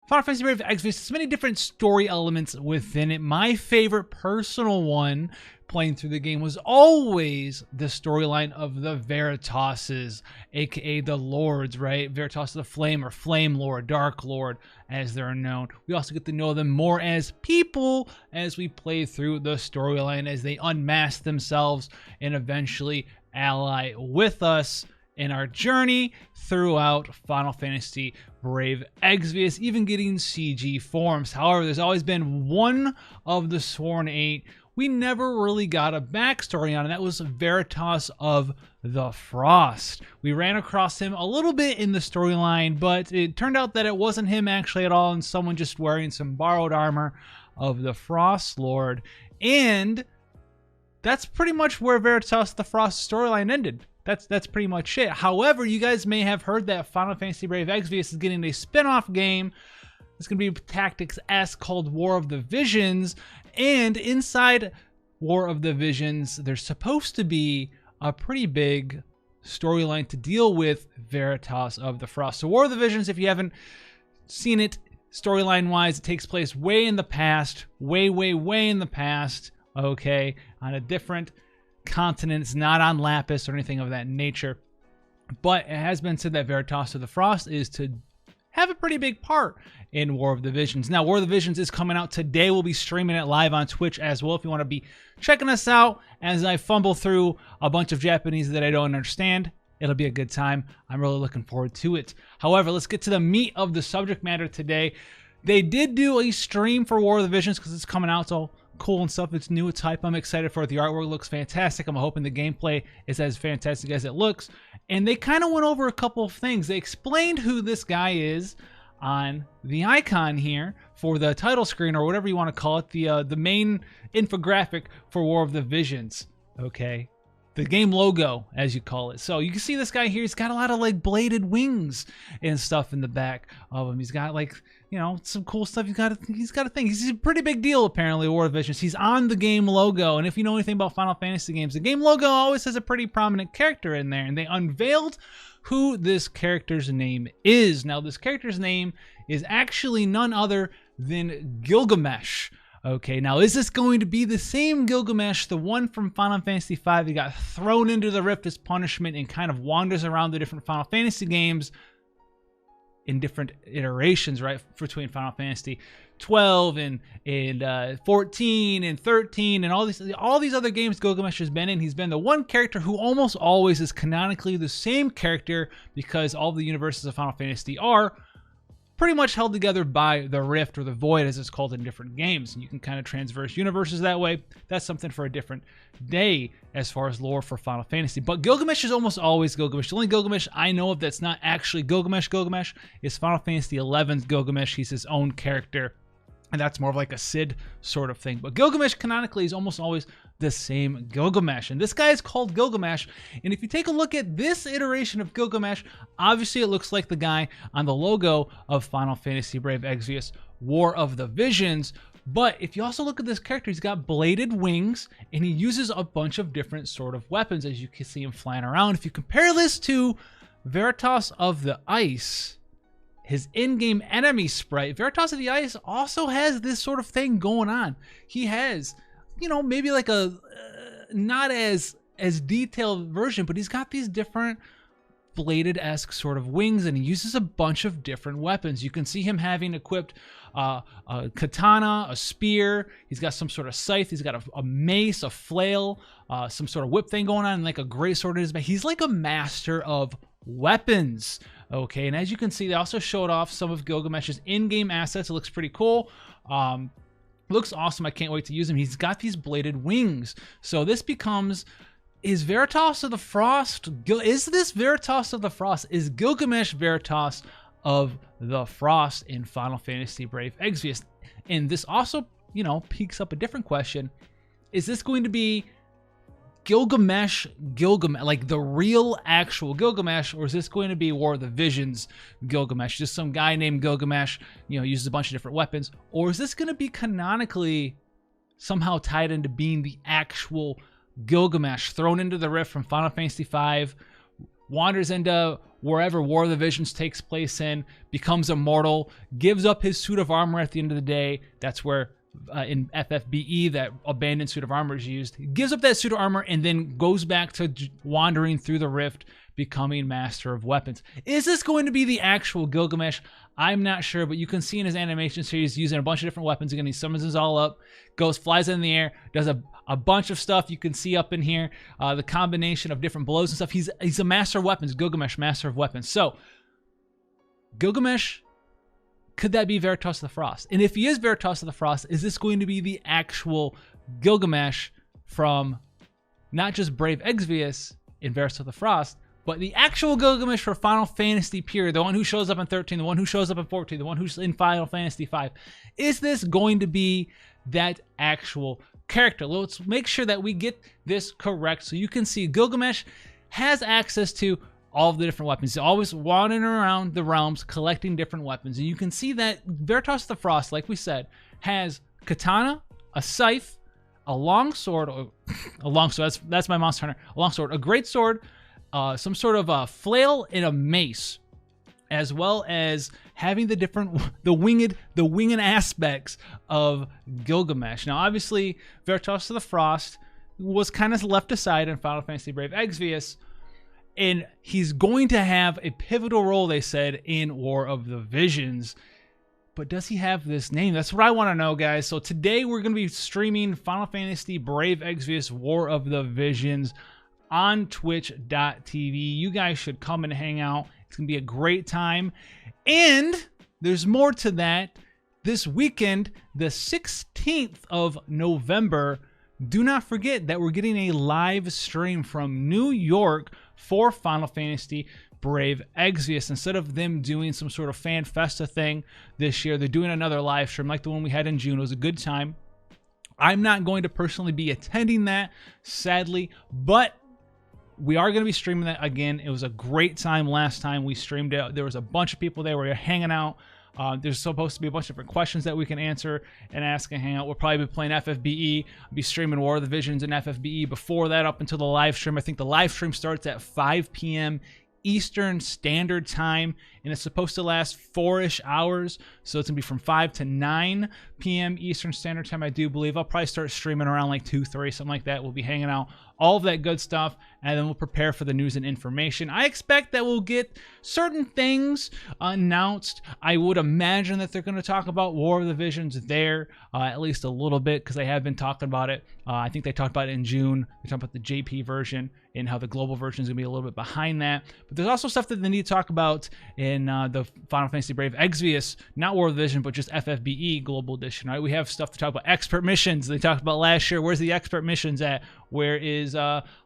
Final Fantasy Brave Exvius has many different story elements within it. My favorite personal one playing through the game was always the storyline of the Veritases, aka the Lords, right? Veritas of the Flame, or Flame Lord, Dark Lord, as they're known. We also get to know them more as people as we play through the storyline, as they unmask themselves and eventually ally with us in our journey throughout Final Fantasy Brave Exvius, even getting CG forms. However, there's always been one of the Sworn Eight we never really got a backstory on, and that was Veritas of the Frost. We ran across him a little bit in the storyline, but it turned out that it wasn't him actually at all, and someone just wearing some borrowed armor of the Frostlord. And that's pretty much where Veritas the Frost storyline ended. That's pretty much it. However, you guys may have heard that Final Fantasy Brave Exvius is getting a spin-off game. It's going to be Tactics-esque called War of the Visions. And inside War of the Visions, there's supposed to be a pretty big storyline to deal with Veritas of the Frost. So War of the Visions, if you haven't seen it storyline-wise, it takes place way in the past, way in the past, okay, on a different continent. It's not on Lapis or anything of that nature. But it has been said that Veritas of the Frost is to have a pretty big part in War of the Visions. Now, War of the Visions is coming out today. We'll be streaming it live on Twitch as well if you want to be checking us out as I fumble through a bunch of Japanese that I don't understand. It'll be a good time. I'm really looking forward to it. However, let's get to the meat of the subject matter today. They did do a stream for War of the Visions because it's coming out. It's all cool and stuff. It's new. It's hype. I'm excited for it. The artwork looks fantastic. I'm hoping the gameplay is as fantastic as it looks. And they kind of went over a couple of things. They explained who this guy is on the icon here for the title screen, or whatever you want to call it, the main infographic for War of the Visions. Okay, the game logo, as you call it. So you can see this guy here. He's got a lot of like bladed wings and stuff in the back of him. He's got like, you know, some cool stuff. He's got a thing. He's a pretty big deal apparently. War of Visions. He's on the game logo, and if you know anything about Final Fantasy games, the game logo always has a pretty prominent character in there, and they unveiled who this character's name is. Now, this character's name is actually none other than Gilgamesh. Okay, now is this going to be the same Gilgamesh, the one from Final Fantasy V that got thrown into the rift as punishment and kind of wanders around the different Final Fantasy games in different iterations, right, between Final Fantasy 12 and 14 and 13 and all these other games Gilgamesh has been in? He's been the one character who almost always is canonically the same character, because all the universes of Final Fantasy are pretty much held together by the Rift, or the Void as it's called in different games. And you can kind of transverse universes that way. That's something for a different day as far as lore for Final Fantasy. But Gilgamesh is almost always Gilgamesh. The only Gilgamesh I know of that's not actually Gilgamesh is Final Fantasy XI's Gilgamesh. He's his own character, and that's more of like a Sid sort of thing. But Gilgamesh canonically is almost always the same Gilgamesh. And this guy is called Gilgamesh. And if you take a look at this iteration of Gilgamesh, obviously it looks like the guy on the logo of Final Fantasy Brave Exvius War of the Visions. But if you also look at this character, he's got bladed wings, and he uses a bunch of different sort of weapons, as you can see him flying around. If you compare this to Veritas of the Ice, his in-game enemy sprite, Veritas of the Ice also has this sort of thing going on. He has, you know, maybe like a not as detailed version, but he's got these different bladed-esque sort of wings, and he uses a bunch of different weapons. You can see him having equipped a katana, a spear. He's got some sort of scythe. He's got a mace, a flail, some sort of whip thing going on, and like a great sword in his back. He's like a master of weapons. Okay, and as you can see, they also showed off some of Gilgamesh's in-game assets. It looks pretty cool. Looks awesome. I can't wait to use him. He's got these bladed wings. So this becomes, is Veritas of the Frost? Is this Veritas of the Frost? Is Gilgamesh Veritas of the Frost in Final Fantasy Brave Exvius? And this also, you know, piques up a different question. Is this going to be Gilgamesh, like the real actual Gilgamesh, or is this going to be War of the Visions Gilgamesh, just some guy named Gilgamesh, you know, uses a bunch of different weapons? Or is this going to be canonically somehow tied into being the actual Gilgamesh thrown into the rift from Final Fantasy V, wanders into wherever War of the Visions takes place in, becomes immortal, gives up his suit of armor at the end of the day. That's where in FFBE that abandoned suit of armor is used. He gives up that suit of armor and then goes back to wandering through the rift, becoming master of weapons. Is this going to be the actual Gilgamesh? I'm not sure, but you can see in his animation series using a bunch of different weapons. Again, he summons us all up, flies in the air, does a bunch of stuff you can see up in here. The combination of different blows and stuff. He's a master of weapons, Gilgamesh, master of weapons. So, Gilgamesh, could that be Veritas of the Frost? And if he is Veritas of the Frost, is this going to be the actual Gilgamesh from not just Brave Exvius in Veritas of the Frost, but the actual Gilgamesh for Final Fantasy period, the one who shows up in 13, the one who shows up in 14, the one who's in Final Fantasy 5. Is this going to be that actual character? Let's make sure that we get this correct so you can see Gilgamesh has access to all of the different weapons. He's always wandering around the realms collecting different weapons. And you can see that Veritas of the Frost, like we said, has katana, a scythe, a long sword, that's my Monster Hunter, a long sword, a great sword, some sort of a flail and a mace, as well as having the winged aspects of Gilgamesh. Now, obviously, Veritas of the Frost was kind of left aside in Final Fantasy Brave Exvius, and he's going to have a pivotal role, they said, in War of the Visions. But does he have this name? That's what I want to know, guys. So today we're going to be streaming Final Fantasy Brave Exvius War of the Visions on twitch.tv. You guys should come and hang out. It's going to be a great time. And there's more to that. This weekend, the 16th of November, do not forget that we're getting a live stream from New York for Final Fantasy Brave Exvius. Instead of them doing some sort of fan festa thing this year, they're doing another live stream like the one we had in June. It was a good time. I'm not going to personally be attending that, sadly, but we are going to be streaming that again. It was a great time last time we streamed it. There was a bunch of people there. We were hanging out. There's supposed to be a bunch of different questions that we can answer and ask and hang out. We'll probably be playing FFBE. I'll be streaming War of the Visions and FFBE before that up until the live stream. I think the live stream starts at 5 p.m. Eastern Standard Time, and it's supposed to last 4-ish hours, so it's gonna be from 5 to 9 p.m. Eastern Standard Time, I do believe. I'll probably start streaming around like 2, 3, something like that. We'll be hanging out, all of that good stuff, and then we'll prepare for the news and information. I expect that we'll get certain things announced. I would imagine that they're going to talk about War of the Visions there, at least a little bit, because they have been talking about it. I think they talked about it in June. They talked about the JP version and how the global version is going to be a little bit behind that. But there's also stuff that they need to talk about in the Final Fantasy Brave Exvius, not War of the Vision, but just FFBE Global Edition. Right? We have stuff to talk about. Expert missions they talked about last year. Where's the expert missions at? Where is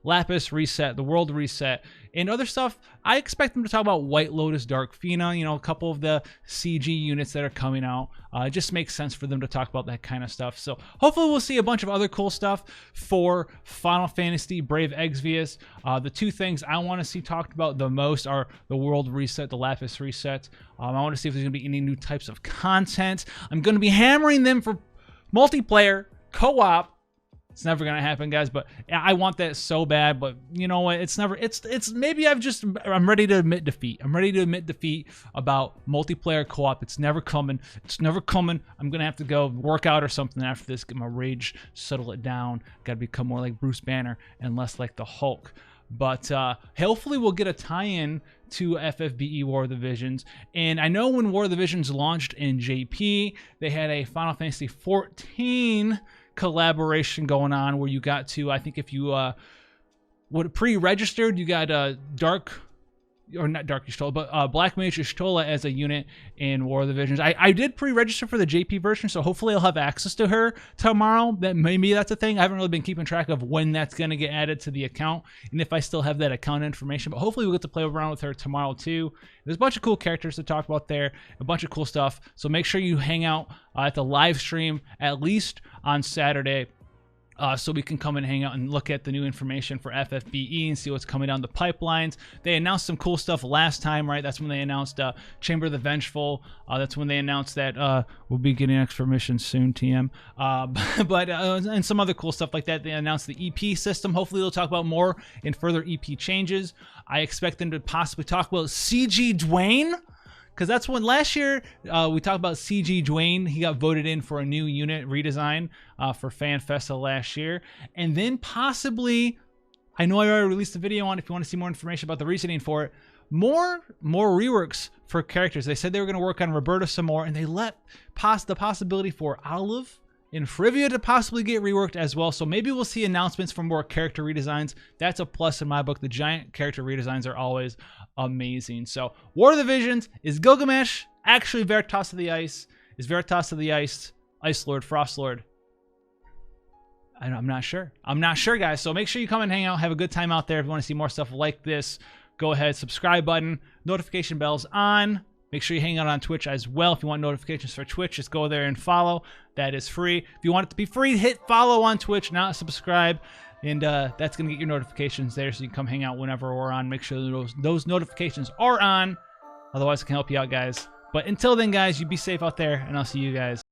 Lapis Reset, the World Reset, and other stuff? I expect them to talk about White Lotus, Dark Fina, you know, a couple of the CG units that are coming out. It just makes sense for them to talk about that kind of stuff. So hopefully we'll see a bunch of other cool stuff for Final Fantasy Brave Exvius. The two things I want to see talked about the most are the World Reset, the Lapis Reset. I want to see if there's going to be any new types of content. I'm going to be hammering them for multiplayer, co-op. It's never going to happen, guys, but I want that so bad. But you know what? It's never, maybe I'm ready to admit defeat. I'm ready to admit defeat about multiplayer co-op. It's never coming. It's never coming. I'm going to have to go work out or something after this, get my rage, settle it down. Got to become more like Bruce Banner and less like the Hulk. But hopefully we'll get a tie-in to FFBE War of the Visions. And I know when War of the Visions launched in JP, they had a Final Fantasy 14 collaboration going on where you got to, I think if you pre-registered, you got Black Mage Y'shtola as a unit in War of the Visions. I did pre-register for the JP version, so hopefully I'll have access to her tomorrow. Maybe that's a thing. I haven't really been keeping track of when that's going to get added to the account and if I still have that account information, but hopefully we'll get to play around with her tomorrow too. There's a bunch of cool characters to talk about there, a bunch of cool stuff, so make sure you hang out at the live stream at least on Saturday. So we can come and hang out and look at the new information for FFBE and see what's coming down the pipelines. They announced some cool stuff last time, right? That's when they announced Chamber of the Vengeful. That's when they announced that we'll be getting extra missions soon, TM. And some other cool stuff like that. They announced the EP system. Hopefully they'll talk about more in further EP changes. I expect them to possibly talk about CG Dwayne, because that's when last year we talked about CG Dwayne. He got voted in for a new unit redesign for FanFesta last year. And then possibly, I know I already released a video on it if you want to see more information about the reasoning for it, more reworks for characters. They said they were going to work on Roberta some more, and they let the possibility for Olive and Frivia to possibly get reworked as well. So maybe we'll see announcements for more character redesigns. That's a plus in my book. The giant character redesigns are always amazing. So War of the Visions, is Gilgamesh actually Veritas of the Ice? Is Veritas of the Ice Ice Lord, Frostlord? I'm not sure. I'm not sure, guys. So make sure you come and hang out, have a good time out there. If you want to see more stuff like this, go ahead, subscribe button, notification bells on. Make sure you hang out on Twitch as well. If you want notifications for Twitch, just go there and follow. That is free. If you want it to be free, hit follow on Twitch, not subscribe. And that's going to get your notifications there, so you can come hang out whenever we're on. Make sure those notifications are on. Otherwise, it can help you out, guys. But until then, guys, you be safe out there, and I'll see you guys